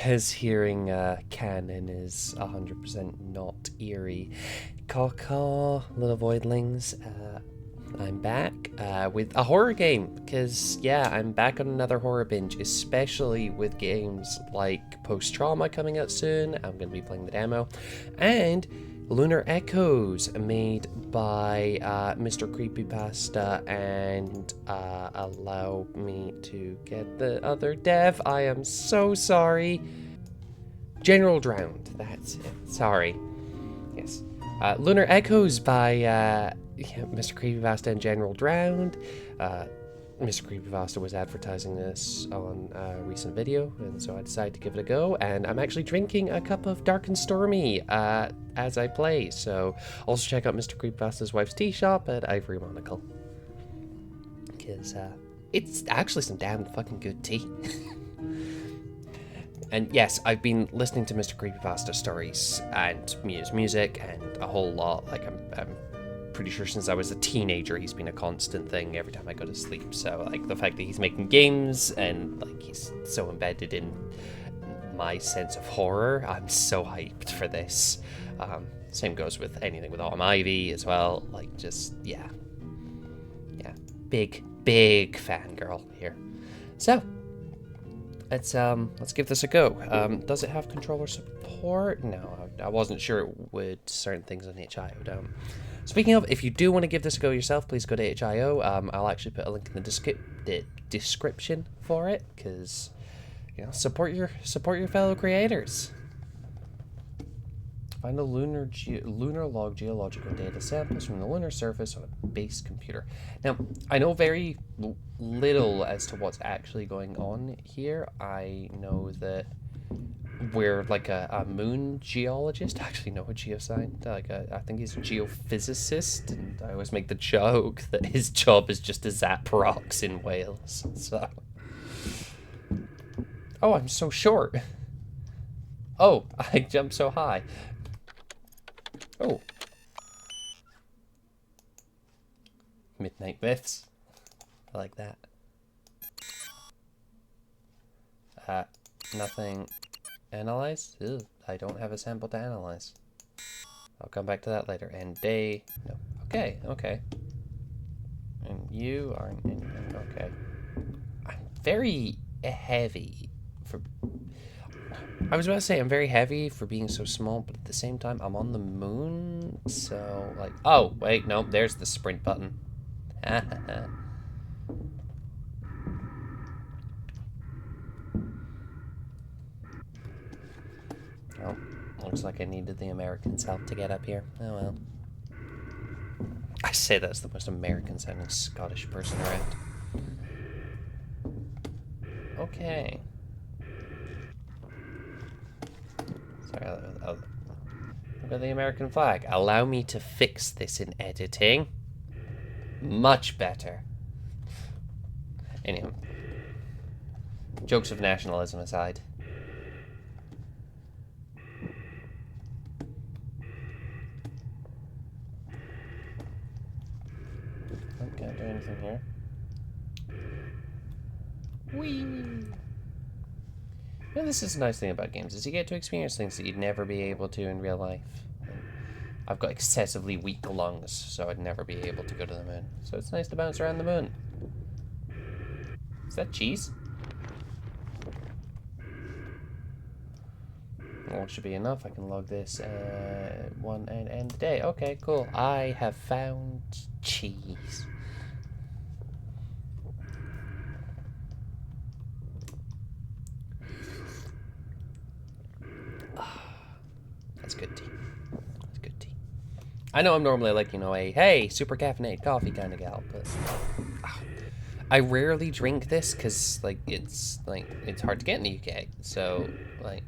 because hearing canon is 100% not eerie. Caw, little voidlings. I'm back with a horror game, because, yeah, I'm back on another horror binge, especially with games like Post-Trauma coming out soon. I'm going to be playing the demo. And Lunar Echoes, made by Mrcreepypasta and allow me to get the other dev. I am so sorry. Generaldrowned, that's it. Sorry. Yes. Lunar Echoes by Mrcreepypasta and Generaldrowned. Mrcreepypasta was advertising this on a recent video, and so I decided to give it a go, and I'm actually drinking a cup of Dark and Stormy as I play, so also check out Mrcreepypasta's wife's tea shop at Ivory Monocle, because it's actually some damn fucking good tea. And yes, I've been listening to Mrcreepypasta stories and music and a whole lot. Like, I'm pretty sure since I was a teenager, he's been a constant thing every time I go to sleep. So, like, the fact that he's making games and, like, he's so embedded in my sense of horror, I'm so hyped for this. Same goes with anything with Autumn Ivy as well. Like, just, yeah. Yeah. Big fangirl here. So, let's give this a go. Does it have controller support? No, I wasn't sure it would. Certain things on HIO don't. Speaking of, if you do want to give this a go yourself, please go to HIO. I'll actually put a link in the description for it, because, you know, support your fellow creators. Find a lunar log geological data samples from the lunar surface on a base computer. Now, I know very little as to what's actually going on here. I know that we're like a moon geologist. I actually know a geoscientist. I think he's a geophysicist, and I always make the joke that his job is just to zap rocks in Wales. So, oh, I'm so short. Oh, I jumped so high. Oh. Midnight Myths. I like that. Nothing. Analyze? Ew, I don't have a sample to analyze. I'll come back to that later. And day. No. Okay. And you are. Okay. I'm very heavy for. I was about to say I'm very heavy for being so small, but at the same time, I'm on the moon, so, like... Oh, wait, no, there's the sprint button. Oh, looks like I needed the Americans' help to get up here. Oh, well. I say that's the most American-sounding Scottish person around. Okay. Sorry, look at the American flag. Allow me to fix this in editing. Much better. Anyway. Jokes of nationalism aside. I can't do anything here. Whee! Yeah, this is a nice thing about games, is you get to experience things that you'd never be able to in real life. I've got excessively weak lungs, so I'd never be able to go to the moon. So it's nice to bounce around the moon. Is that cheese? Well, it should be enough. I can log this one and end the day. Okay, cool. I have found cheese. That's good tea. That's good tea. I know I'm normally like, you know, a hey, super caffeinated coffee kind of gal, but I rarely drink this because, like, it's hard to get in the UK. So, like,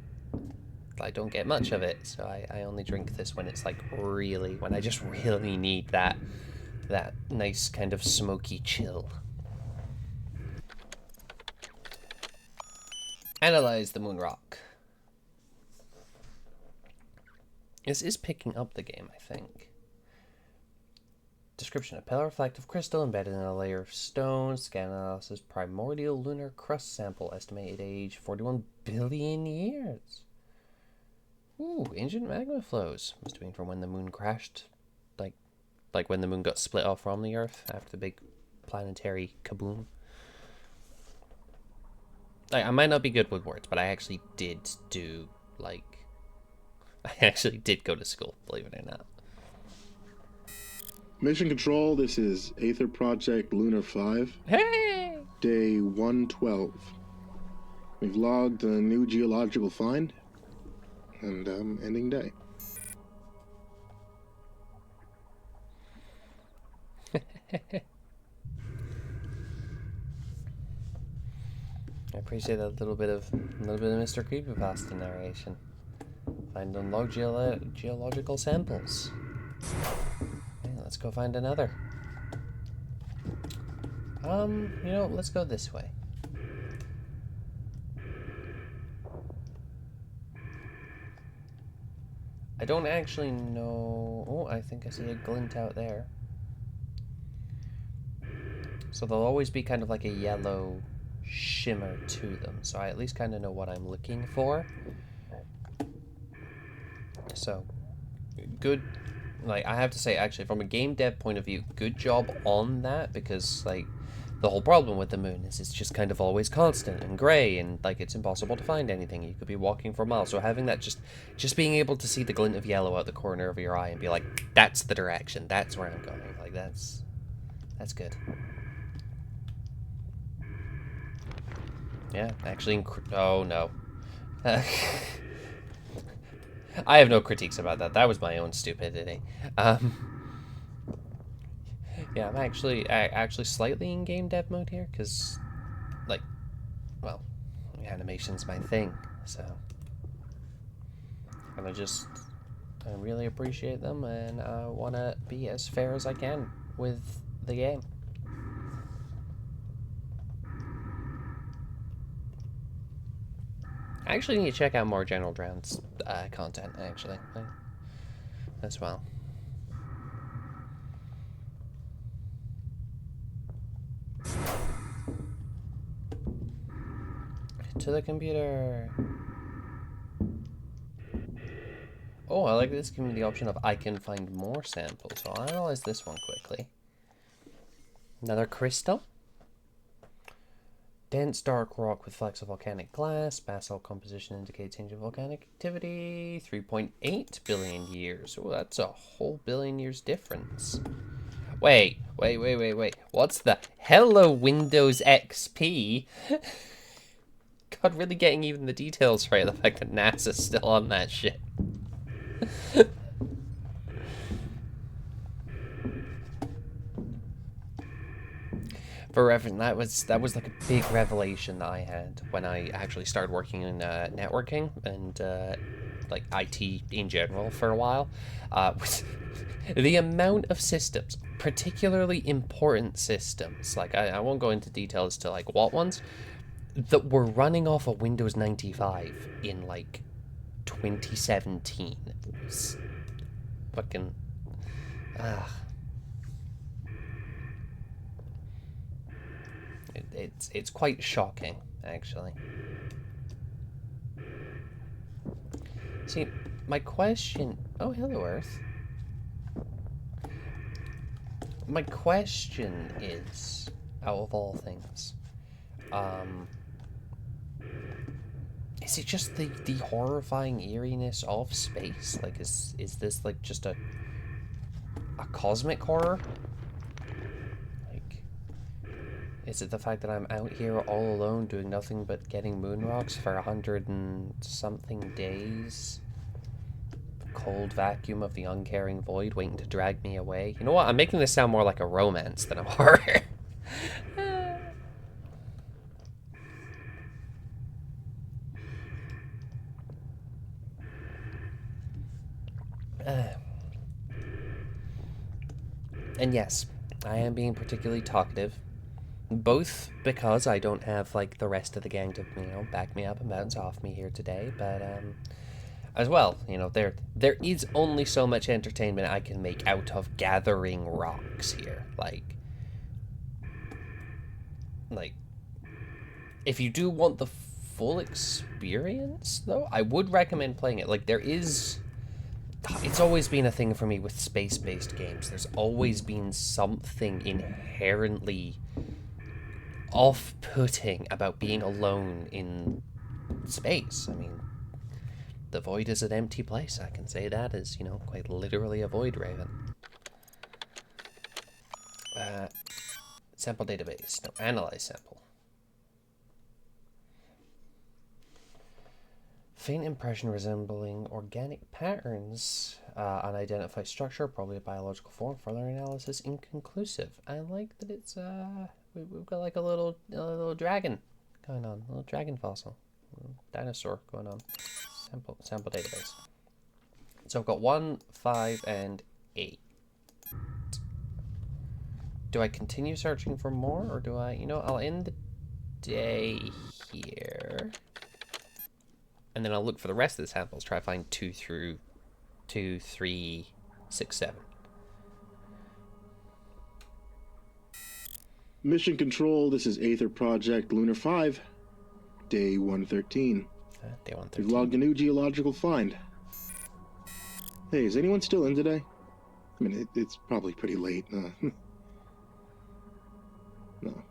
I don't get much of it. So I only drink this when it's, like, really, when I just really need that nice kind of smoky chill. Analyze the moon rock. This is picking up the game, I think. Description: a pale reflective crystal embedded in a layer of stone. Scan analysis: primordial lunar crust sample. Estimated age 41 billion years. Ooh, ancient magma flows. Must have been from when the moon crashed. Like when the moon got split off from the Earth after the big planetary kaboom. I might not be good with words, but I actually did do, like... I actually did go to school, believe it or not. Mission Control, this is Aether Project Lunar 5. Hey! Day 112. We've logged a new geological find, and ending day. I appreciate that little bit of Mrcreepypasta narration. Find unlocked geological samples. Okay, let's go find another. You know, let's go this way. I don't actually know... Oh, I think I see a glint out there. So there'll always be kind of like a yellow shimmer to them, so I at least kind of know what I'm looking for. So, good. Like, I have to say, actually, from a game dev point of view, good job on that, because, like, the whole problem with the moon is it's just kind of always constant and grey, and, like, it's impossible to find anything. You could be walking for miles, so having that, just being able to see the glint of yellow out the corner of your eye and be like, that's the direction, that's where I'm going, like, that's good. Yeah, actually, oh no. I have no critiques about that. That was my own stupidity. Yeah, I'm actually slightly in game dev mode here, because, like, well, animation's my thing, so. And I really appreciate them, and I want to be as fair as I can with the game. I actually need to check out more Generaldrowned content, actually, as well. To the computer. Oh, I like this giving me the option of I can find more samples, so I'll analyze this one quickly. Another crystal. Dense dark rock with flecks of volcanic glass. Basalt composition indicates ancient volcanic activity. 3.8 billion years. Oh, that's a whole billion years difference. Wait. What's the... Hello, Windows XP? God, really getting even the details right. The fact that NASA's still on that shit. For reference, that was like a big revelation that I had when I actually started working in networking and like IT in general for a while. Was the amount of systems, particularly important systems, like I won't go into details to like what ones, that were running off of Windows 95 in like 2017. It was fucking... It's quite shocking, actually. See, my question... Oh, hello, Earth. My question is, out of all things, is it just the horrifying eeriness of space? Like, is this like just a cosmic horror? Is it the fact that I'm out here all alone doing nothing but getting moon rocks for 100 and something days? The cold vacuum of the uncaring void waiting to drag me away. You know what? I'm making this sound more like a romance than a horror. And yes, I am being particularly talkative. Both because I don't have, like, the rest of the gang to, you know, back me up and bounce off me here today, but, as well. You know, there is only so much entertainment I can make out of gathering rocks here. Like, if you do want the full experience, though, I would recommend playing it. Like, it's always been a thing for me with space-based games. There's always been something inherently off-putting about being alone in space. I mean, the void is an empty place. I can say that as, you know, quite literally a void raven. Sample database. No, analyze sample. Faint impression resembling organic patterns. Unidentified structure, probably a biological form. Further analysis inconclusive. I like that it's we've got like a little dragon going on, a little dragon fossil, a little dinosaur going on. Sample database. So I've got 1, 5, and 8. Do I continue searching for more, or do I? You know, I'll end the day here. And then I'll look for the rest of the samples, try to find 2 through 2, 3, 6, 7. Mission Control, this is Aether Project Lunar 5, Day 113. Day 113. We've logged a new geological find. Hey, is anyone still in today? I mean, it's probably pretty late. No.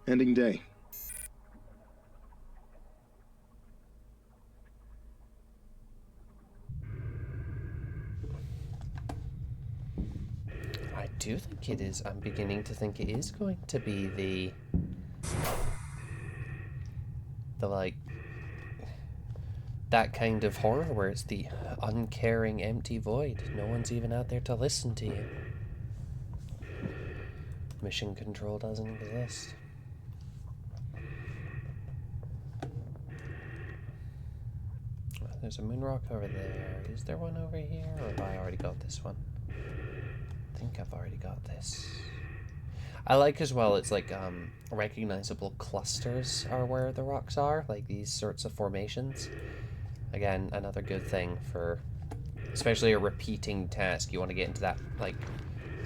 Ending day. I do think it is. I'm beginning to think it is going to be the like, that kind of horror where it's the uncaring empty void. No one's even out there to listen to you. Mission Control doesn't exist. There's a moon rock over there. Is there one over here, or have I already got this one? I think I've already got this. I like as well, it's like recognizable clusters are where the rocks are, like these sorts of formations. Again, another good thing for especially a repeating task. You want to get into that like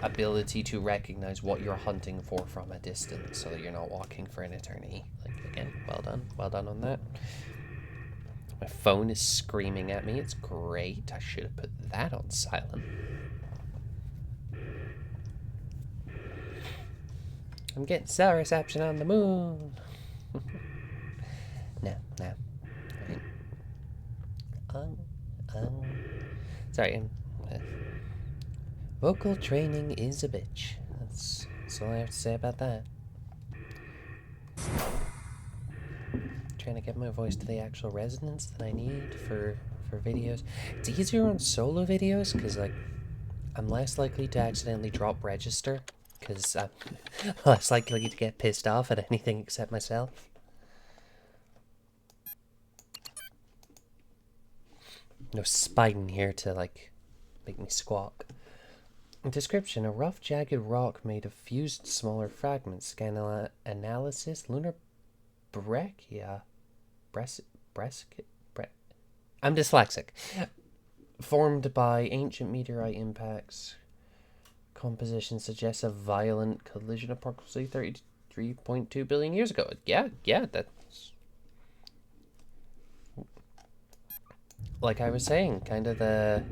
ability to recognize what you're hunting for from a distance so that you're not walking for an eternity. Like, again, well done on that. My phone is screaming at me. It's great. I should have put that on silent. I'm getting cell reception on the moon. No. Sorry. Vocal training is a bitch. That's all I have to say about that. Trying to get my voice to the actual resonance that I need for videos. It's easier on solo videos because, like, I'm less likely to accidentally drop register because I'm less likely to get pissed off at anything except myself. No spine here to, like, make me squawk. Description: a rough, jagged rock made of fused smaller fragments. Scan analysis: lunar breccia. I'm dyslexic. Formed by ancient meteorite impacts. Composition suggests a violent collision approximately 33.2 billion years ago. Yeah, that's... Like I was saying, kind of the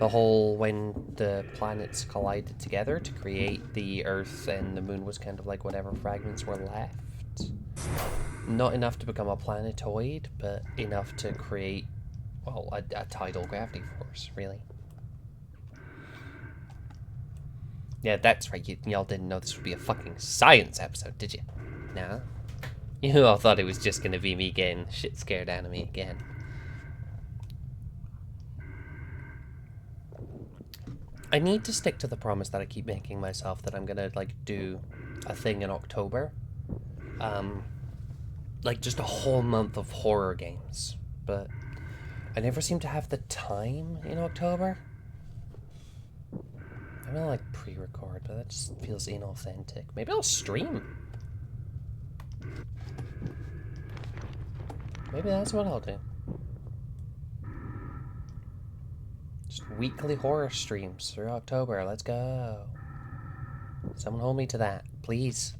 whole when the planets collided together to create the Earth and the Moon was kind of like whatever fragments were left. Not enough to become a planetoid, but enough to create, well, a tidal gravity force, really. Yeah, that's right. Y'all didn't know this would be a fucking science episode, did you? Nah. You all thought it was just gonna be me getting shit scared out of me again. I need to stick to the promise that I keep making myself that I'm gonna, like, do a thing in October. Like, just a whole month of horror games. But I never seem to have the time in October. I'm gonna, like, pre-record, but that just feels inauthentic. Maybe I'll stream. Maybe that's what I'll do. weekly horror streams through October. Let's go. Someone hold me to that, please.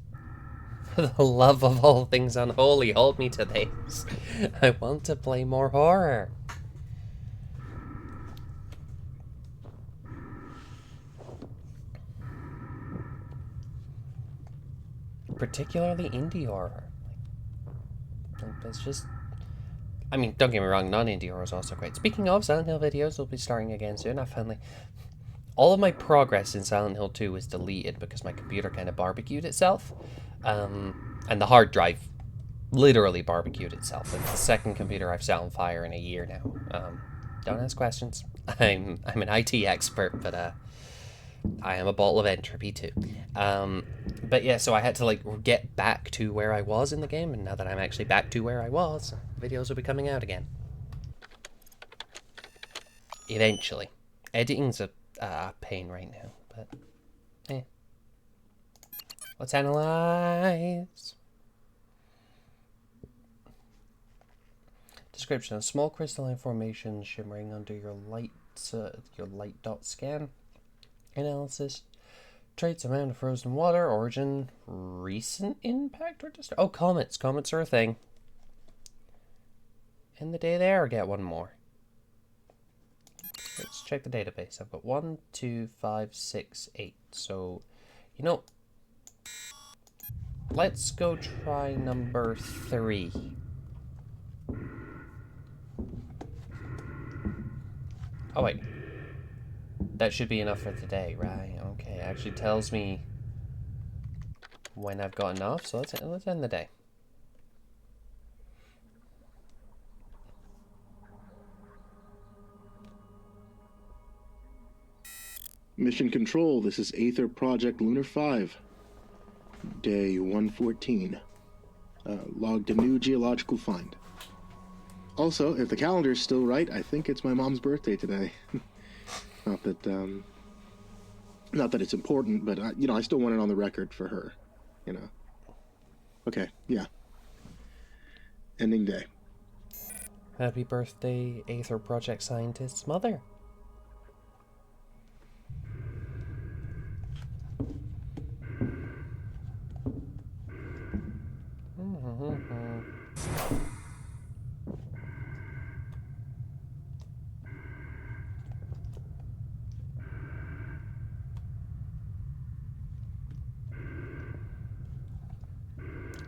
For the love of all things unholy, hold me to this. I want to play more horror. Particularly indie horror. It's just... I mean, don't get me wrong, non-indie horror is also great. Speaking of, Silent Hill videos will be starting again soon. I finally... All of my progress in Silent Hill 2 was deleted because my computer kind of barbecued itself. And the hard drive literally barbecued itself. It's the second computer I've set on fire in a year now. Don't ask questions. I'm an IT expert, but I am a bottle of entropy too. But yeah, so I had to like get back to where I was in the game, and now that I'm actually back to where I was, videos will be coming out again. Eventually. Editing's a pain right now, but eh. Let's analyze. Description: a small crystalline formation shimmering under your light dot scan. Analysis: traits: amount of frozen water. Origin: recent impact or just comets. Comets are a thing. And the day there, get one more. Let's check the database. I've got 1, 2, 5, 6, 8. So, you know, let's go try number 3. Oh wait, that should be enough for today, right? Okay, it actually tells me when I've got enough. So let's end the day. Mission Control, this is Aether Project Lunar 5. Day 114. Logged a new geological find. Also, if the calendar's still right, I think it's my mom's birthday today. Not that it's important, but I still want it on the record for her, Okay, yeah. Ending day. Happy birthday, Aether Project Scientist's mother.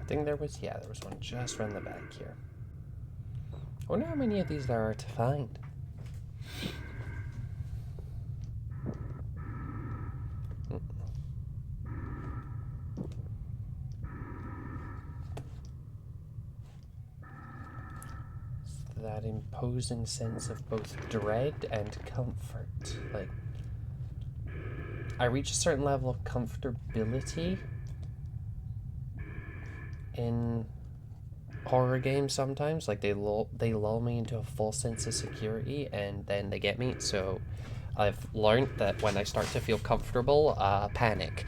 I think there was one just around the back here. I wonder how many of these there are to find. It's that imposing sense of both dread and comfort. Like, I reach a certain level of comfortability in horror games sometimes. Like, they lull me into a false sense of security, and then they get me. So I've learned that when I start to feel comfortable, panic.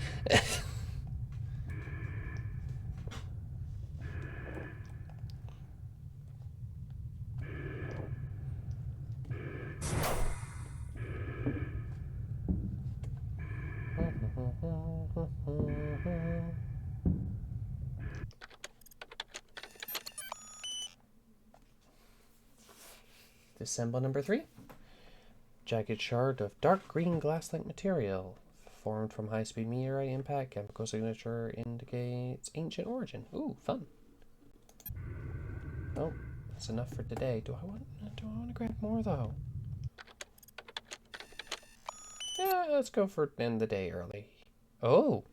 Symbol number 3. Jagged shard of dark green glass-like material formed from high-speed meteorite impact. Chemical signature indicates ancient origin. Ooh, fun. Oh, that's enough for today. Do I want to grab more though? Yeah, let's go for end the day early. Oh.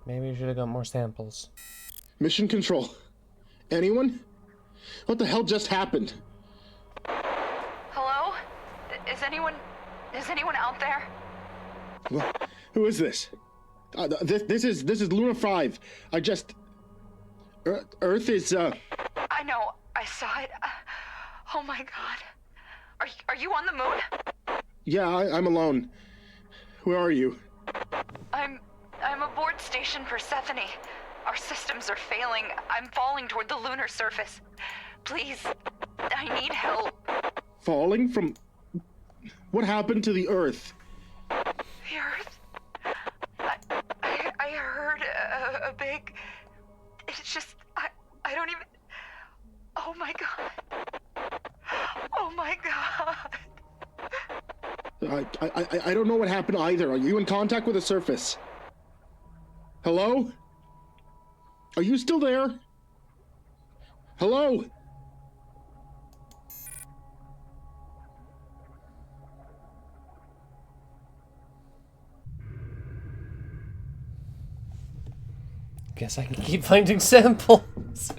Maybe we should have got more samples. Mission Control. Anyone? What the hell just happened? Hello? Is anyone out there? Who is this? This is Lunar 5. Earth is I know. I saw it. Oh my god. Are you on the moon? Yeah, I'm alone. Where are you? I'm aboard Station Persephone. Our systems are failing. I'm falling toward the lunar surface. Please, I need help. Falling from... What happened to the Earth? The Earth? I heard a big... It's just... I don't even... Oh my god. Oh my god. I don't know what happened either. Are you in contact with the surface? Hello? Are you still there? Hello? Guess I can keep finding samples.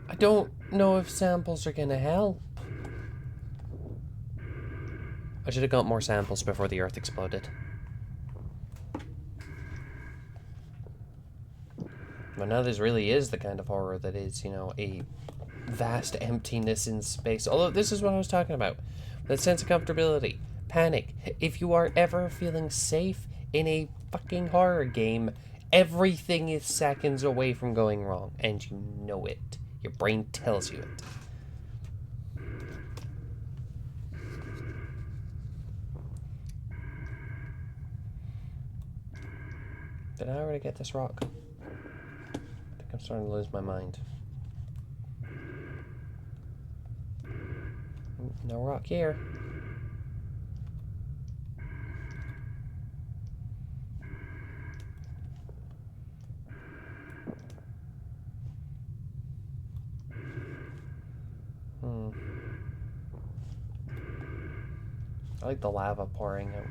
I don't know if samples are gonna help. I should have got more samples before the Earth exploded. But now this really is the kind of horror that is, you know, a vast emptiness in space. Although this is what I was talking about. That sense of comfortability. Panic. If you are ever feeling safe in a fucking horror game, everything is seconds away from going wrong. And you know it. Your brain tells you it. Did I already get this rock? I think I'm starting to lose my mind. No rock here. I like the lava pouring out.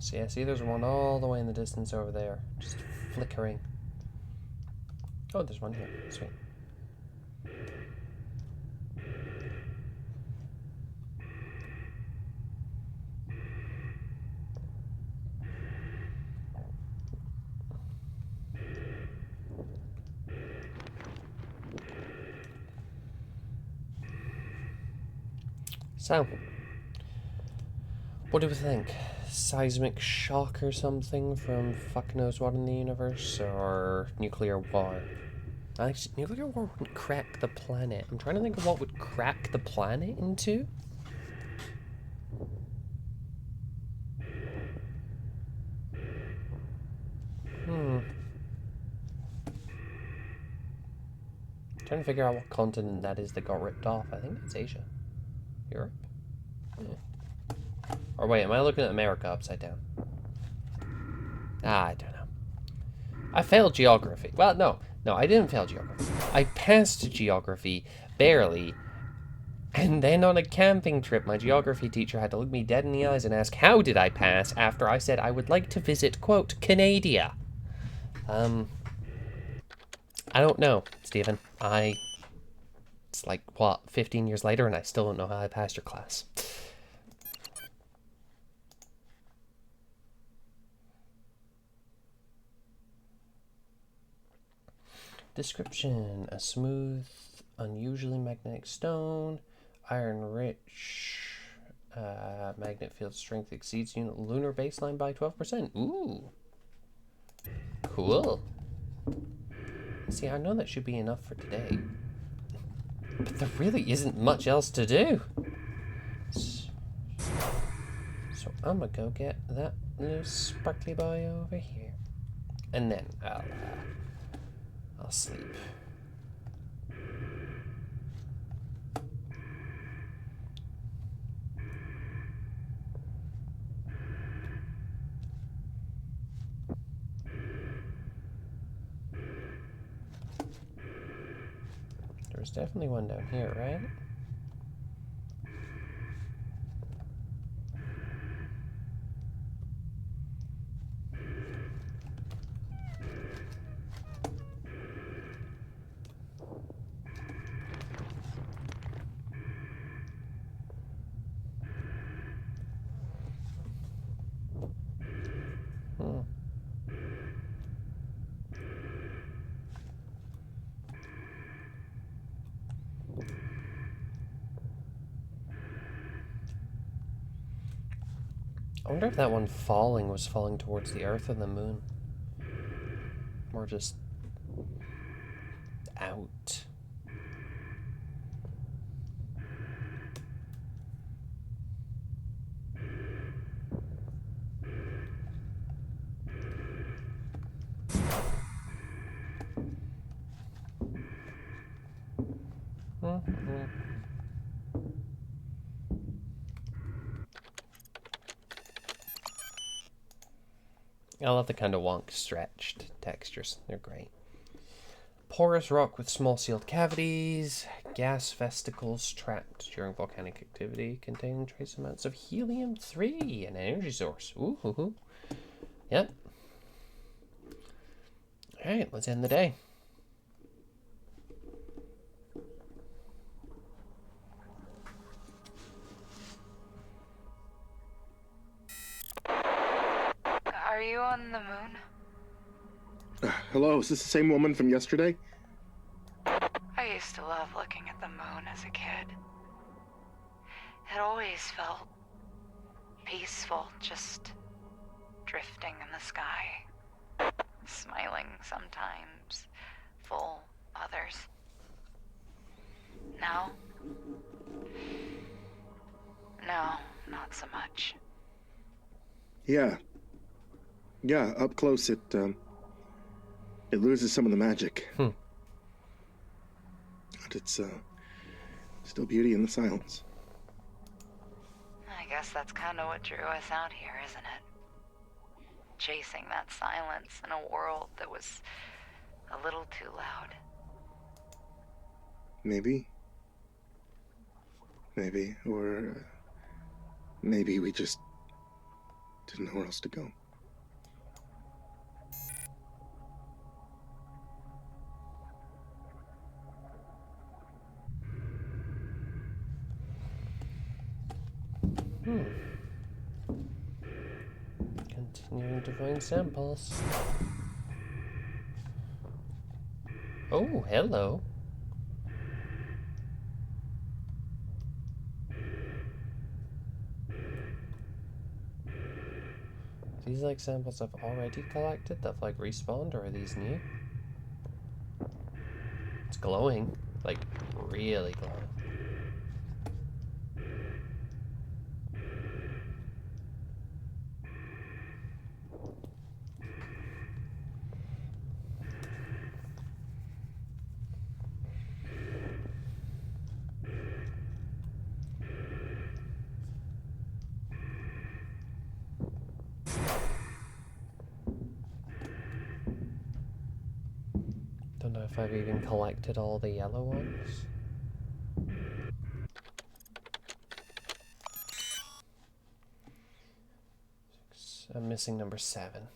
See, I see there's one all the way in the distance over there, just flickering. Oh, there's one here. Sweet. So, what do we think? Seismic shock or something from fuck knows what in the universe? Or nuclear war? Actually, nuclear war wouldn't crack the planet. I'm trying to think of what would crack the planet into. Trying to figure out what continent that is that got ripped off. I think it's Asia. Europe? Yeah. Or wait, am I looking at America upside down? I don't know. I failed geography. Well, no, I didn't fail geography. I passed geography, barely. And then on a camping trip, my geography teacher had to look me dead in the eyes and ask, how did I pass, after I said I would like to visit, quote, Canada. I don't know, Stephen. It's like, what, 15 years later, and I still don't know how I passed your class. Description: a smooth, unusually magnetic stone, iron-rich, magnet field strength exceeds unit lunar baseline by 12%. Ooh, cool. See, I know that should be enough for today, but there really isn't much else to do. So I'm gonna go get that little sparkly boy over here, and then I'll sleep. There's definitely one down here, right? I wonder if that one falling was falling towards the Earth or the Moon. Or just out. I love the kind of wonk stretched textures. They're great. Porous rock with small sealed cavities, gas vesicles trapped during volcanic activity, containing trace amounts of helium-3, an energy source. Ooh. Yep. Alright, let's end the day. Are you on the moon? Hello, is this the same woman from yesterday? I used to love looking at the moon as a kid. It always felt peaceful, just drifting in the sky. Smiling sometimes, full others. Now? No, not so much. Yeah, up close it loses some of the magic. But it's still beauty in the silence. I guess that's kind of what drew us out here, isn't it? Chasing that silence in a world that was a little too loud. Maybe. Or maybe we just didn't know where else to go. Continuing to find samples. Oh, hello. These like samples I've already collected that have like respawned, or are these new? It's glowing, like really glowing. Don't know if I've even collected all the yellow ones. I'm missing number 7.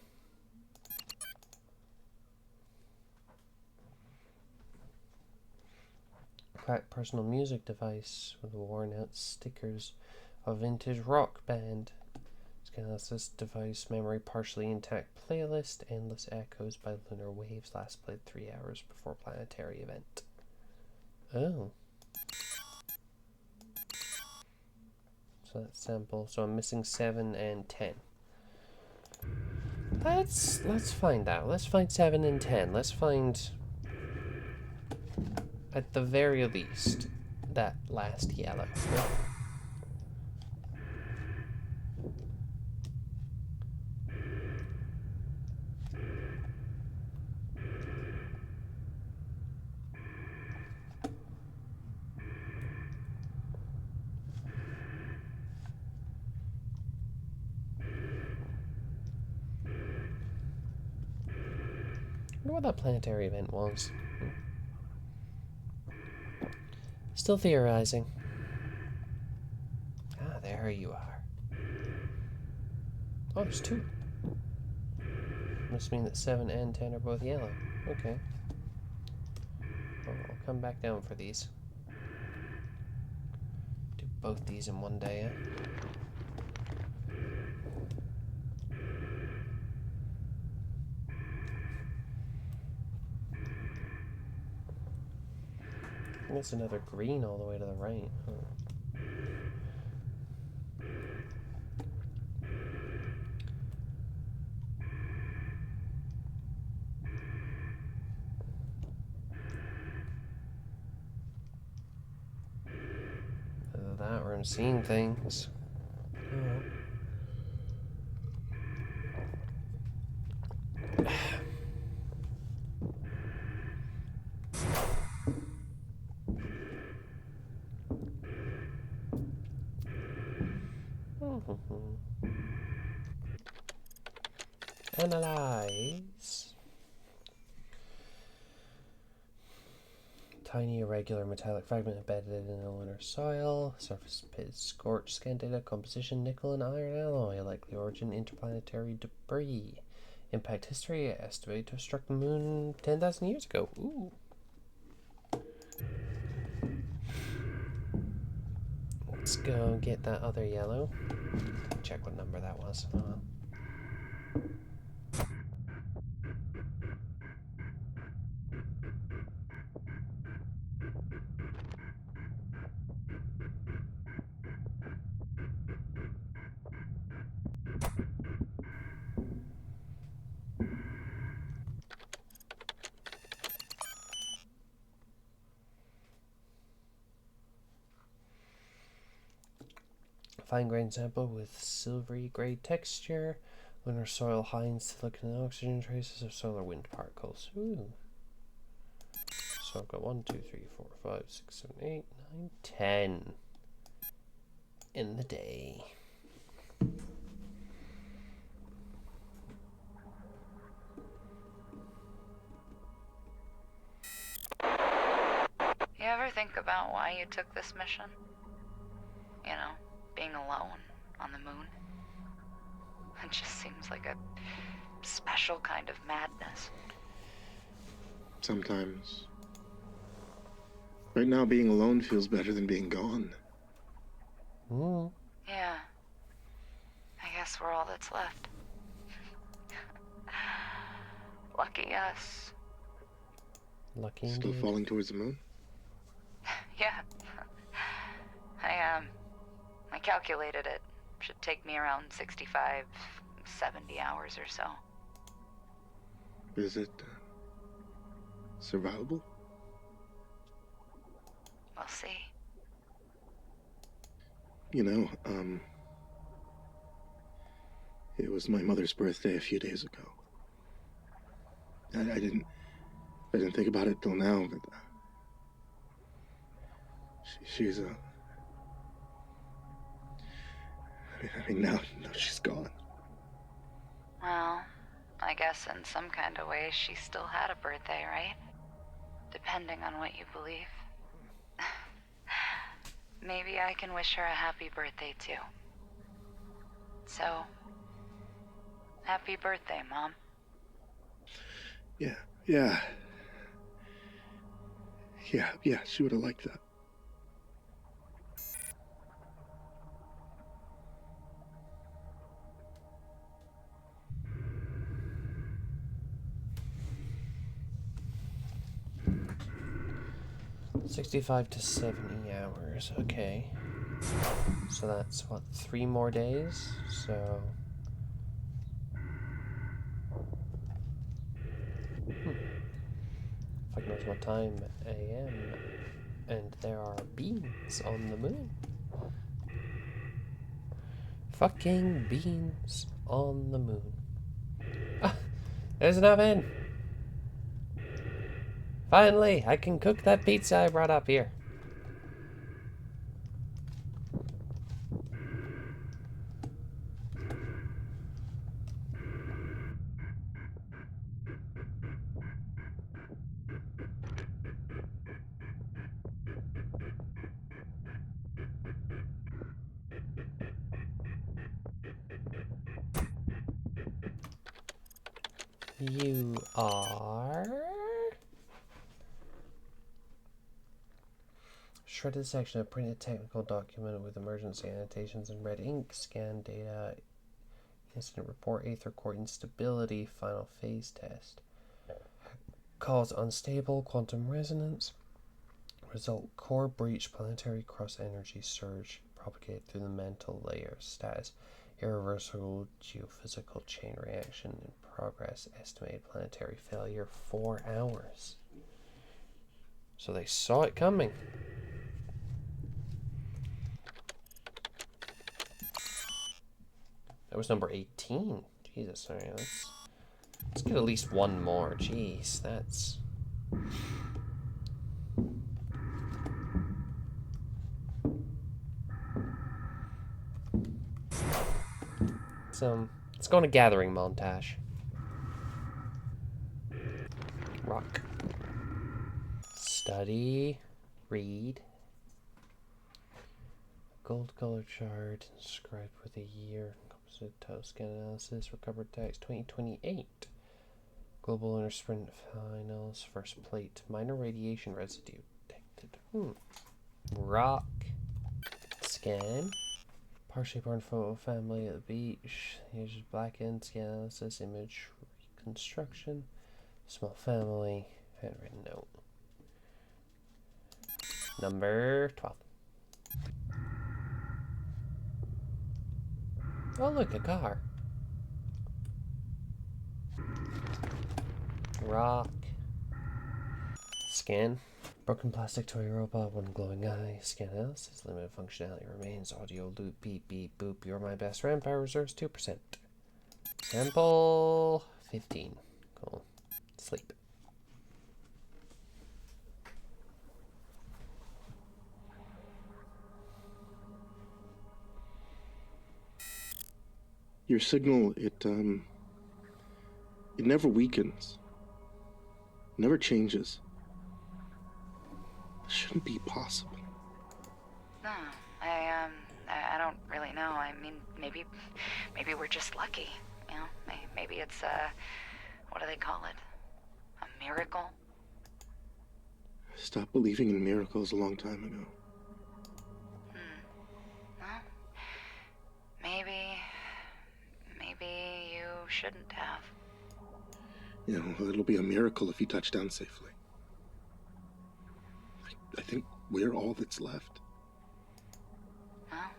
Cracked personal music device with worn out stickers. A vintage rock band. This device memory partially intact playlist. Endless Echoes by Lunar Waves. Last played 3 hours before planetary event. Oh. So that's sample. So I'm missing 7 and 10. Let's find out. Let's find 7 and 10. Let's find, at the very least, that last yellow. I wonder what that planetary event was. Still theorizing. Ah, there you are. Oh, there's 2. Must mean that 7 and 10 are both yellow. Okay. Well, I'll come back down for these. Do both these in one day, eh? That's another green all the way to the right. Huh. I'm seeing things. Analyze. Tiny irregular metallic fragment embedded in the lunar soil. Surface pit scorched. Scan data composition nickel and iron alloy. Likely origin interplanetary debris. Impact history estimated to have struck the moon 10,000 years ago. Ooh. Let's go get that other yellow. Check what number that was. Fine grained sample with silvery grey texture. Lunar soil high in silicon and oxygen, traces of solar wind particles. Ooh. So I've got 1, 2, 3, 4, 5, 6, 7, 8, 9, 10 in the day. You ever think about why you took this mission? You know, being alone on the moon? It just seems like a special kind of madness. Sometimes. Right now, being alone feels better than being gone. Yeah. I guess we're all that's left. Lucky us. Lucky Still indeed. falling towards the moon? Yeah. I calculated it. Should take me around 65, 70 hours or so. Is it survivable? We'll see. You know, it was my mother's birthday a few days ago. I didn't think about it till now, but she's now she's gone. Well, I guess in some kind of way she still had a birthday, right? Depending on what you believe. Maybe I can wish her a happy birthday too. So, happy birthday, Mom. Yeah, she would have liked that. $65 to 70 hours. Okay. So that's what, 3 more days? So. Fuck knows what time AM. And there are beans on the moon. Fucking beans on the moon. Ah, there's an oven! Finally, I can cook that pizza I brought up here. You are... Shredded section of printed technical document with emergency annotations in red ink. Scan data. Incident report. Aether core instability. Final phase test. Cause unstable. Quantum resonance. Result core breach. Planetary cross energy surge. Propagate through the mental layer. Status. Irreversible geophysical chain reaction in progress. Estimated planetary failure 4 hours. So they saw it coming. That was number 18. Jesus, sorry. Let's get at least one more. Jeez, that's... Let's go on a gathering montage. Rock. Study. Read. Gold color chart. Inscribed with a year. Composite total scan analysis. Recovered text 2028. Global Lunar Sprint Finals. First plate. Minor radiation residue detected. Rock. Scan. Partially burned photo family at the beach. Here's blackened scan analysis. Image reconstruction. Small family. Handwritten note. Number 12. Oh, look, a car. Rock. Scan. Broken plastic toy robot, one glowing eye. Scan analysis, limited functionality remains. Audio loop, beep, beep, boop. You're my best friend. Power reserves 2%. Sample 15. Cool. Sleep. Your signal, it never weakens. Never changes. It shouldn't be possible. No, I don't really know. I mean, maybe we're just lucky. You know, maybe it's what do they call it? A miracle? I stopped believing in miracles a long time ago. Well, maybe you shouldn't have. You know, it'll be a miracle if you touch down safely. I think we're all that's left. Well,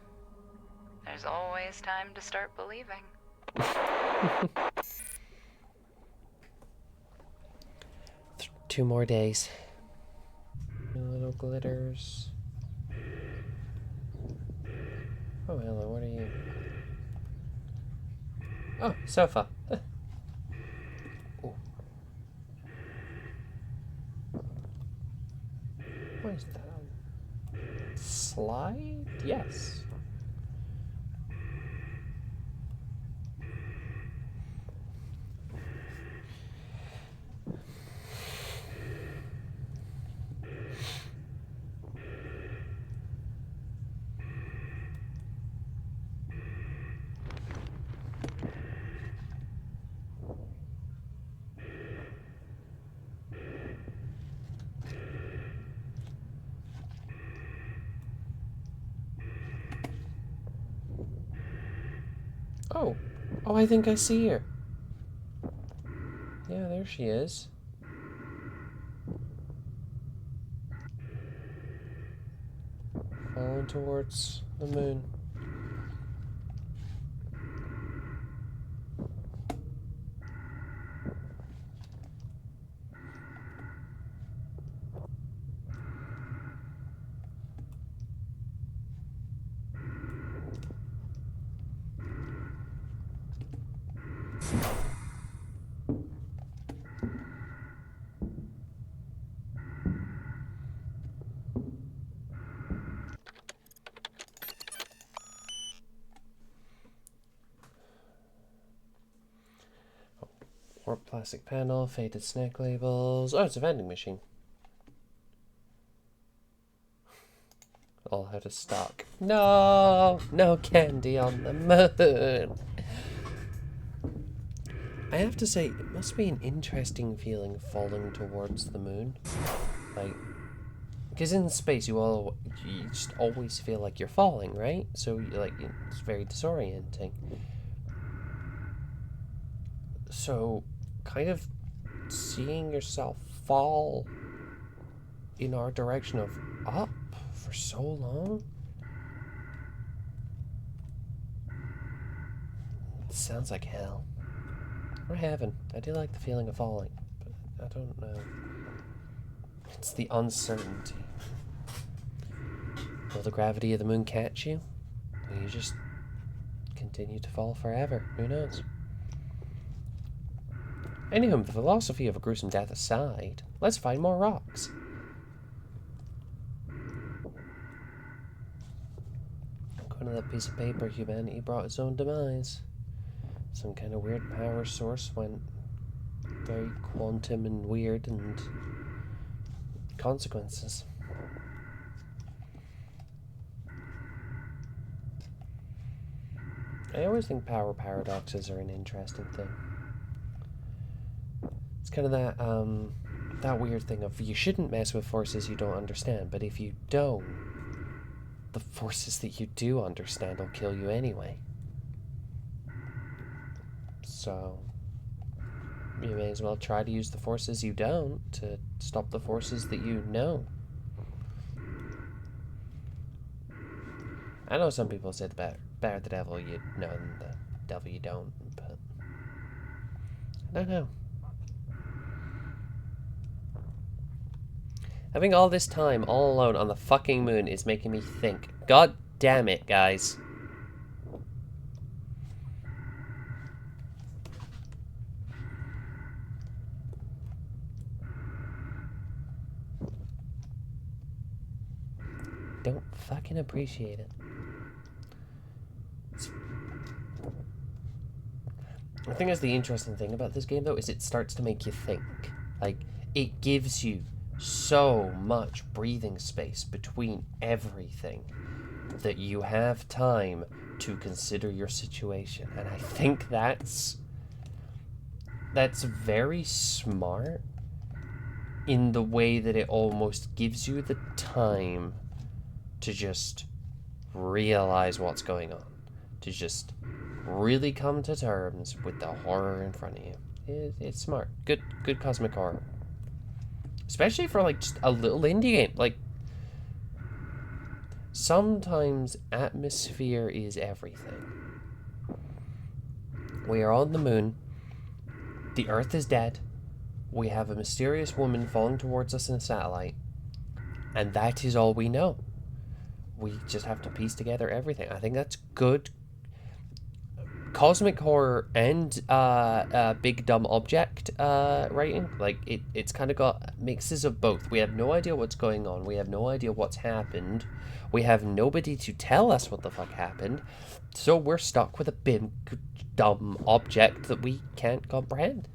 there's always time to start believing. 2 more days. Little glitters. Oh, hello, what are you? Oh, sofa. Oh. What is that on? Slide? Yes. Oh. Oh, I think I see her. Yeah, there she is. Falling towards the moon. Warped plastic panel, faded snack labels. Oh, it's a vending machine. All out of stock. No! No candy on the moon! I have to say, it must be an interesting feeling falling towards the moon. Like, because in space you just always feel like you're falling, right? So, it's very disorienting. So, kind of seeing yourself fall in our direction of up for so long. It sounds like hell. Or heaven. I do like the feeling of falling, but I don't know. It's the uncertainty. Will the gravity of the moon catch you? Will you just continue to fall forever. Who knows? Anywho, the philosophy of a gruesome death aside, let's find more rocks. According to that piece of paper, humanity brought its own demise. Some kind of weird power source went very quantum and weird, and consequences. I always think power paradoxes are an interesting thing. It's kind of that weird thing of you shouldn't mess with forces you don't understand, but if you don't, the forces that you do understand will kill you anyway. So you may as well try to use the forces you don't to stop the forces that you know. I know some people say the better the devil you know than the devil you don't, but I don't know. Having all this time all alone on the fucking moon is making me think. God damn it, guys. Don't fucking appreciate it. I think that's the interesting thing about this game, though, is it starts to make you think. Like, it gives you so much breathing space between everything that you have time to consider your situation. And I think that's very smart in the way that it almost gives you the time to just realize what's going on, to just really come to terms with the horror in front of you. It's smart. Good cosmic horror. Especially for like just a little indie game. Like, sometimes atmosphere is everything. We are on the moon. The Earth is dead. We have a mysterious woman falling towards us in a satellite. And that is all we know. We just have to piece together everything. I think that's good cosmic horror and big dumb object writing. Like, it's kind of got mixes of both. We have no idea what's going on. We have no idea what's happened. We have nobody to tell us what the fuck happened. So we're stuck with a big dumb object that we can't comprehend.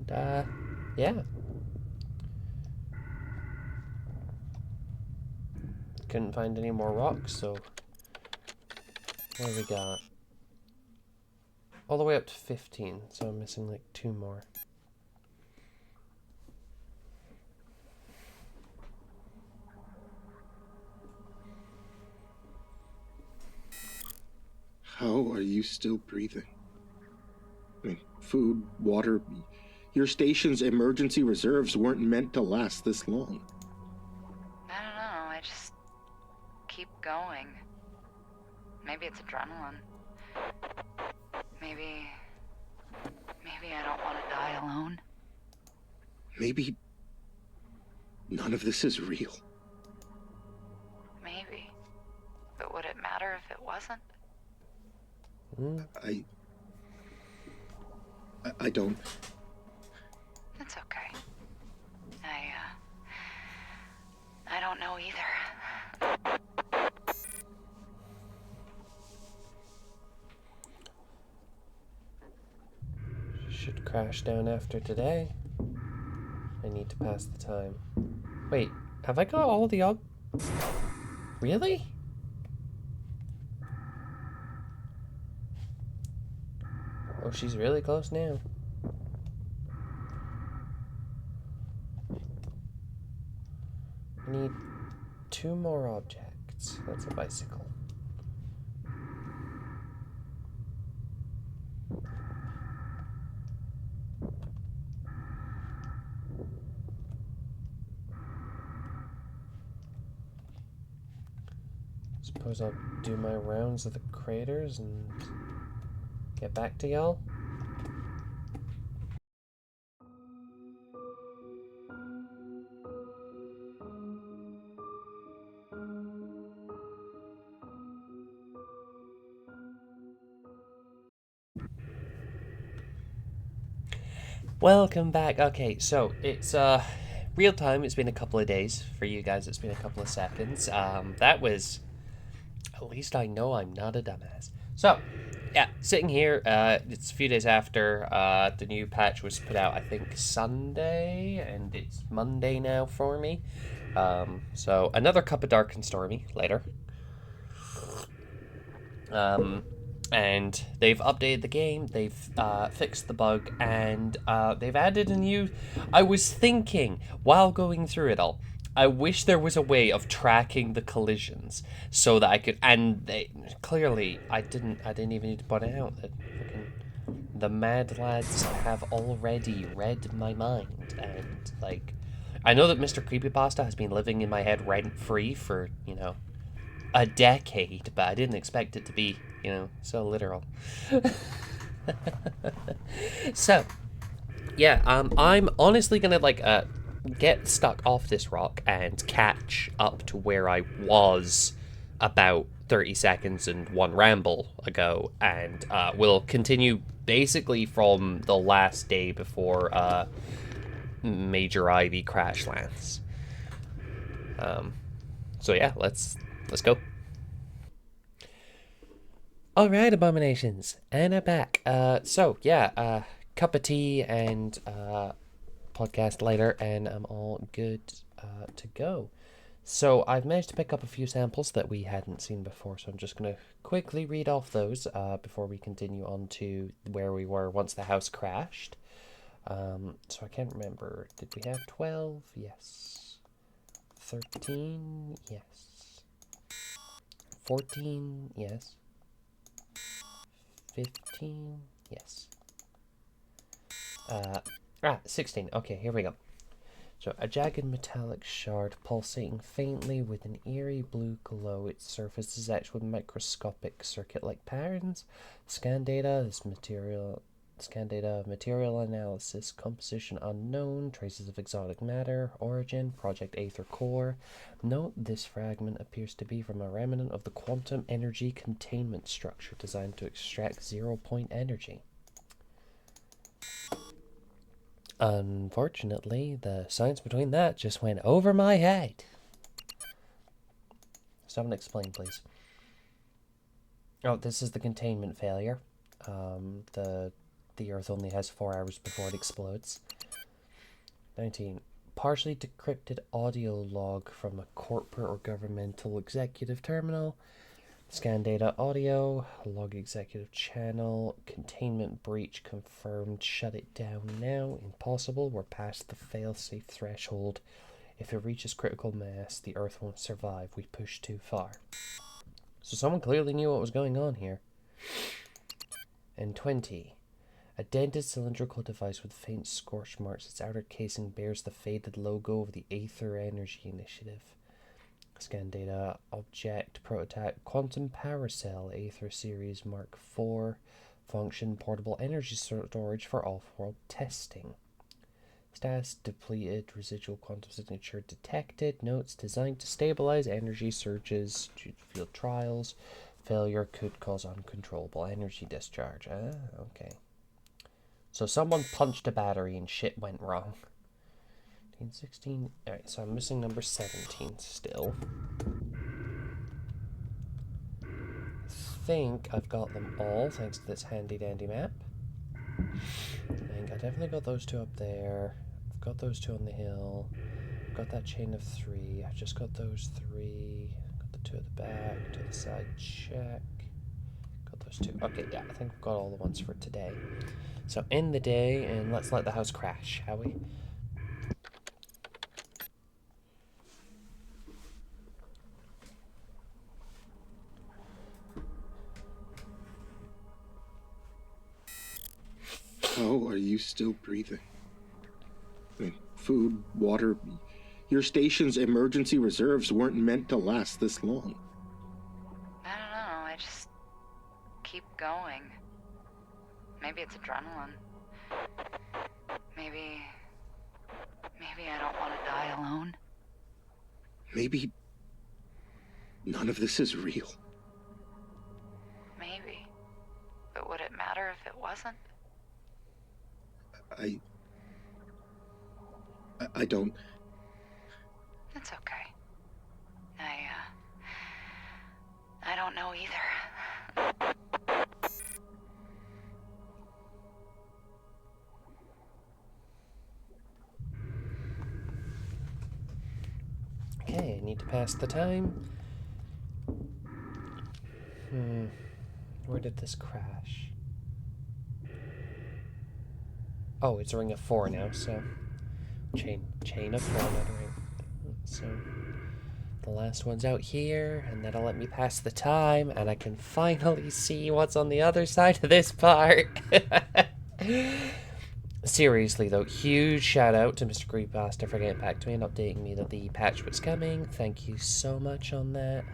And yeah. Couldn't find any more rocks, so what have we got? All the way up to 15, so I'm missing like 2 more. How are you still breathing? I mean, food, water. Your station's emergency reserves weren't meant to last this long. I don't know, I just keep going. Maybe it's adrenaline. Maybe I don't want to die alone. Maybe none of this is real. Maybe. But would it matter if it wasn't? I don't. It's okay. I don't know either. Should crash down after today. I need to pass the time. Wait, have I got all the Really? Oh, she's really close now. I need 2 more objects. That's a bicycle. Suppose I'll do my rounds of the craters and get back to y'all. Welcome back. Okay, so it's real time. It's been a couple of days. For you guys, it's been a couple of seconds. That was, at least I know I'm not a dumbass. So, yeah, sitting here, it's a few days after the new patch was put out, I think Sunday, and it's Monday now for me. So another cup of dark and stormy later. And they've updated the game, they've fixed the bug, and they've added a new... I was thinking, while going through it all, I wish there was a way of tracking the collisions so that I could... And clearly, I didn't even need to point it out. That the mad lads have already read my mind, and, like... I know that Mrcreepypasta has been living in my head rent-free for, a decade, but I didn't expect it to be, so literal. So, yeah, I'm honestly gonna, get stuck off this rock and catch up to where I was about 30 seconds and one ramble ago, and we'll continue basically from the last day before Major Ivy crash lands. So yeah, let's go. Alright, Abominations, and I'm back. Cup of tea and podcast later, and I'm all good to go. So I've managed to pick up a few samples that we hadn't seen before, so I'm just going to quickly read off those before we continue on to where we were once the house crashed. So I can't remember. Did we have 12? Yes. 13? Yes. 14? Yes. 15? Yes. 16. Okay, here we go. So, a jagged metallic shard pulsating faintly with an eerie blue glow. Its surface is etched with microscopic circuit-like patterns. Scan data of material analysis, composition unknown, traces of exotic matter, origin, Project Aether core. Note, this fragment appears to be from a remnant of the quantum energy containment structure designed to extract zero-point energy. Unfortunately, the science between that just went over my head. Someone explain, please. Oh, this is the containment failure. The Earth only has 4 hours before it explodes. 19. Partially decrypted audio log from a corporate or governmental executive terminal. Scan data audio, log executive channel, containment breach confirmed, shut it down now, impossible, we're past the failsafe threshold. If it reaches critical mass, the Earth won't survive, we pushed too far. So someone clearly knew what was going on here. And 20. A dented cylindrical device with faint scorch marks. Its outer casing bears the faded logo of the Aether Energy Initiative. Scan data, object, prototype, quantum power cell, Aether Series Mark IV, function, portable energy storage for off-world testing. Status, depleted, residual quantum signature detected. Notes, designed to stabilize energy surges due to field trials. Failure could cause uncontrollable energy discharge. Okay. So someone punched a battery and shit went wrong. 16. Alright, so I'm missing number 17 still. I think I've got them all thanks to this handy dandy map. I think I definitely got those 2 up there. I've got those 2 on the hill. I've got that chain of 3. I've just got those 3. Got the 2 at the back, 2 at the side, check. Got those 2. Okay, yeah, I think I've got all the ones for today. So end the day and let's let the house crash, shall we? How are you still breathing? I mean, food, water. Your station's emergency reserves weren't meant to last this long. I don't know, I just keep going. Maybe it's adrenaline. Maybe I don't want to die alone. Maybe none of this is real. Maybe. But would it matter if it wasn't? I I don't... It's okay. I don't know either. Okay, I need to pass the time. Where did this crash? Oh, it's a ring of 4 now, so... Chain of 4, not a ring. So... The last one's out here, and that'll let me pass the time, and I can finally see what's on the other side of this part. Seriously, though, huge shout out to Mrcreepypasta for getting back to me and updating me that the patch was coming. Thank you so much on that.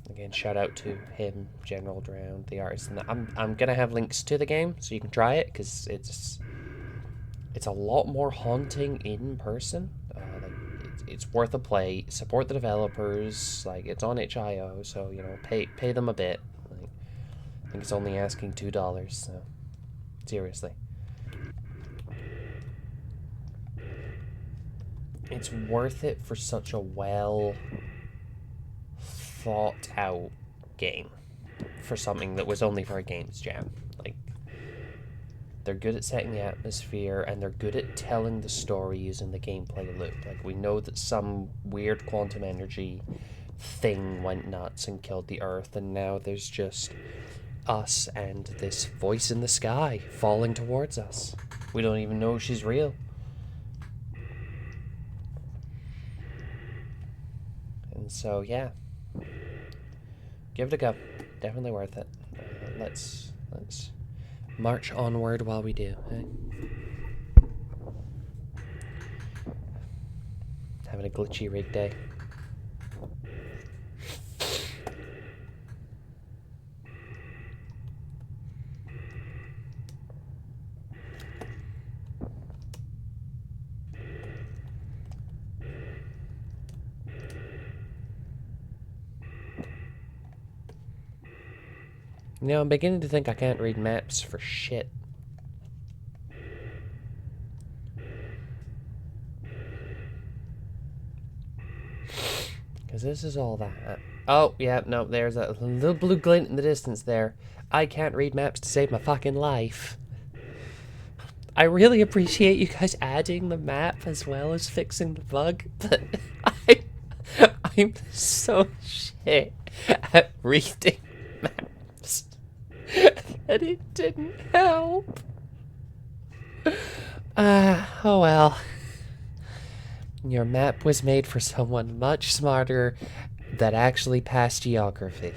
Again, shout out to him, Generaldrowned, the artist, and I'm gonna have links to the game so you can try it, because it's a lot more haunting in person. It's worth a play. Support the developers. Like, it's on itch.io, so, you know, pay them a bit. Like, I think it's only asking $2, so seriously. It's worth it for such a well thought out game for something that was only for a games jam. Like, they're good at setting the atmosphere, and they're good at telling the story using the gameplay loop. Like, we know that some weird quantum energy thing went nuts and killed the Earth, and now there's just us and this voice in the sky falling towards us. We don't even know she's real. And so, yeah. Give it a go. Definitely worth it. Let's march onward while we do, eh? Having a glitchy rig day. You know, I'm beginning to think I can't read maps for shit. Because this is all that. Oh, yeah, no, there's a little blue glint in the distance there. I can't read maps to save my fucking life. I really appreciate you guys adding the map as well as fixing the bug, but I'm so shit at reading maps that it didn't help. Oh well. Your map was made for someone much smarter that actually passed geography.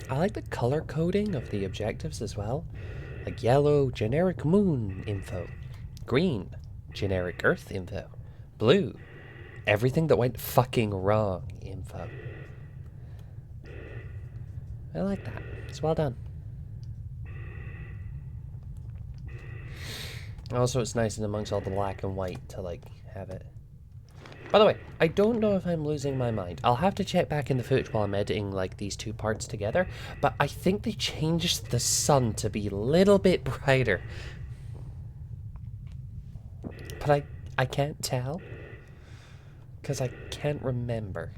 I like the color coding of the objectives as well. Like yellow, generic moon info. Green, generic earth info. Blue, everything that went fucking wrong info. I like that. It's well done. Also, it's nice in amongst all the black and white to, like, have it. By the way, I don't know if I'm losing my mind. I'll have to check back in the footage while I'm editing, like, these two parts together, but I think they changed the sun to be a little bit brighter. But I can't tell, because I can't remember.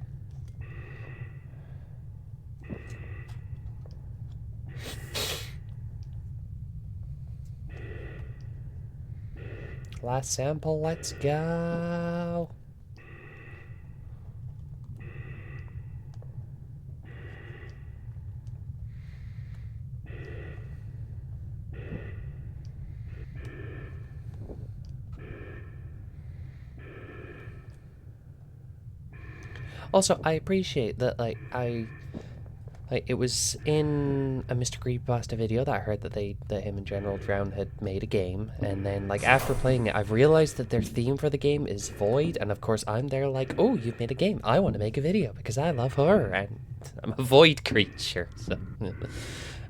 Last sample, let's go. Also, I appreciate that, like, it was in a Mrcreepypasta video that I heard that him and Generaldrowned had made a game, and then, like, after playing it, I've realized that their theme for the game is Void, and of course I'm there like, oh, you've made a game, I want to make a video, because I love horror, and I'm a void creature, so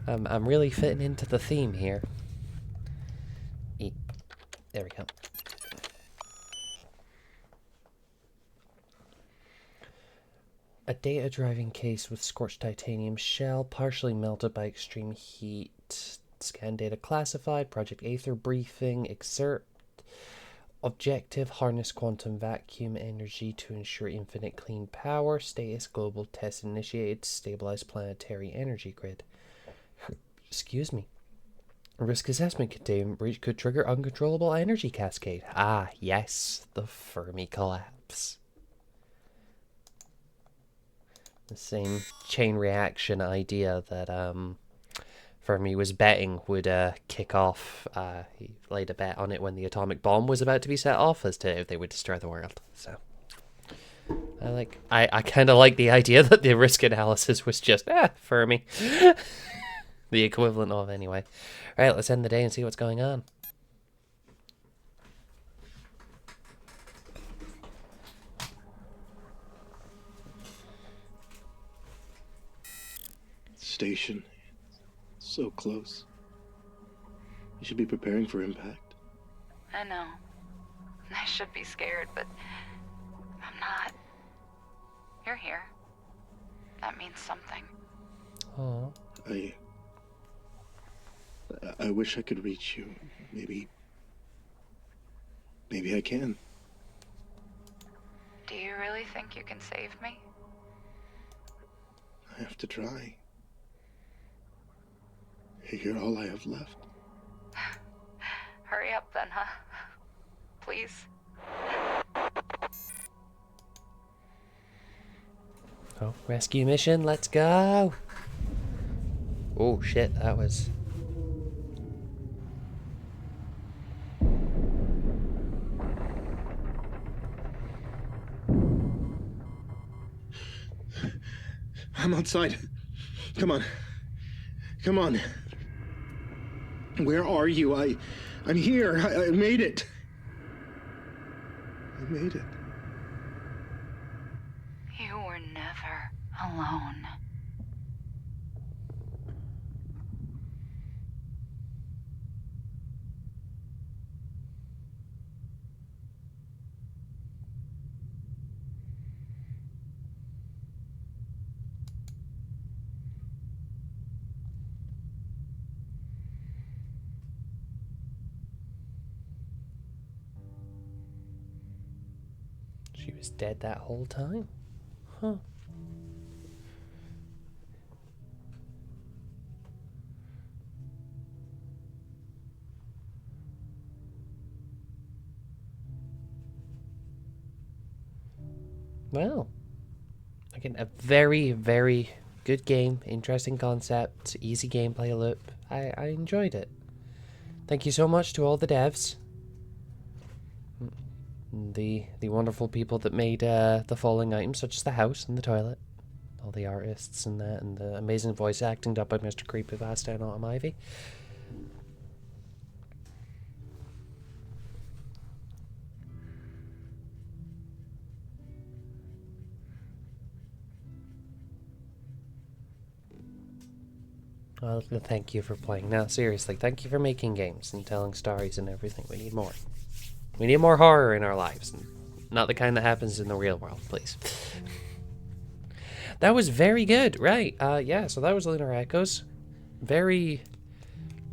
I'm really fitting into the theme here. Eat. There we go. A data driving case with scorched titanium shell, partially melted by extreme heat. Scan data classified. Project Aether briefing. Excerpt. Objective, harness quantum vacuum energy to ensure infinite clean power. Status, global test initiated. Stabilize planetary energy grid. Excuse me. Risk assessment containment breach could trigger uncontrollable energy cascade. Ah, yes, the Fermi collapse. The same chain reaction idea that Fermi was betting would kick off. He laid a bet on it when the atomic bomb was about to be set off as to if they would destroy the world. So I kind of like the idea that the risk analysis was just Fermi, the equivalent of anyway. All right, let's end the day and see what's going on. Station. So close. You should be preparing for impact. I know. I should be scared, but I'm not. You're here. That means something. Oh. I wish I could reach you. Maybe I can. Do you really think you can save me? I have to try. You're all I have left. Hurry up then, huh? Please. Oh, rescue mission, let's go! Oh shit, that was... I'm outside. Come on. Come on. Where are you? I'm here. I made it. I made it. You were never alone. She was dead that whole time? Huh. Well, again, a very, very good game. Interesting concept. Easy gameplay loop. I enjoyed it. Thank you so much to all the devs. The wonderful people that made the following items, such as the house and the toilet. All the artists and that, and the amazing voice acting done by Mrcreepypasta and Autumn Ivy. Well, thank you for playing. Now, seriously, thank you for making games and telling stories and everything. We need more. We need more horror in our lives. Not the kind that happens in the real world, please. That was very good, right? Yeah, so that was Lunar Echoes.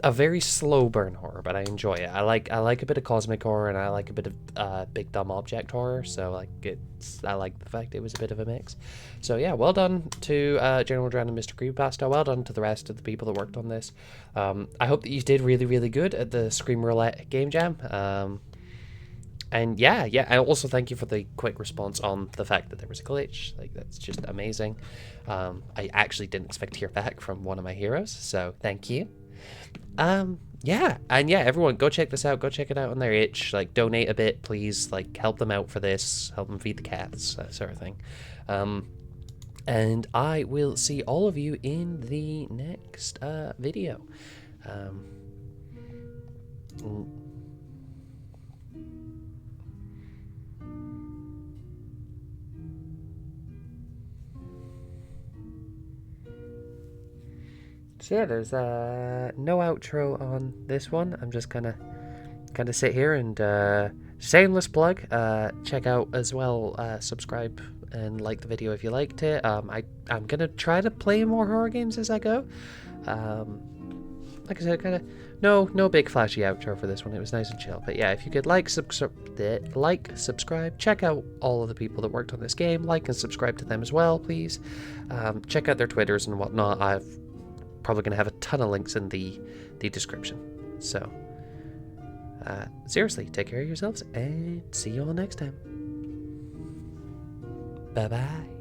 A very slow burn horror, but I enjoy it. I like a bit of cosmic horror and I like a bit of big dumb object horror. So I like the fact it was a bit of a mix. So yeah, well done to Generaldrowned and Mrcreepypasta. Well done to the rest of the people that worked on this. I hope that you did really, really good at the Scream Roulette game jam. And yeah, I also thank you for the quick response on the fact that there was a glitch. Like, that's just amazing. I actually didn't expect to hear back from one of my heroes, so thank you. Yeah, and yeah, everyone go check this out. Go check it out on their itch. Like, donate a bit, please. Like, help them out for this. Help them feed the cats, that sort of thing. And I will see all of you in the next video. So yeah, there's no outro on this one. I'm just gonna sit here and shameless plug. Check out as well. Subscribe and like the video if you liked it. I'm gonna try to play more horror games as I go. Like I said, no big flashy outro for this one. It was nice and chill. But yeah, if you could subscribe, check out all of the people that worked on this game. Like and subscribe to them as well, please. Check out their Twitters and whatnot. I've probably going to have a ton of links in the description. So, seriously, take care of yourselves and see you all next time. Bye-bye.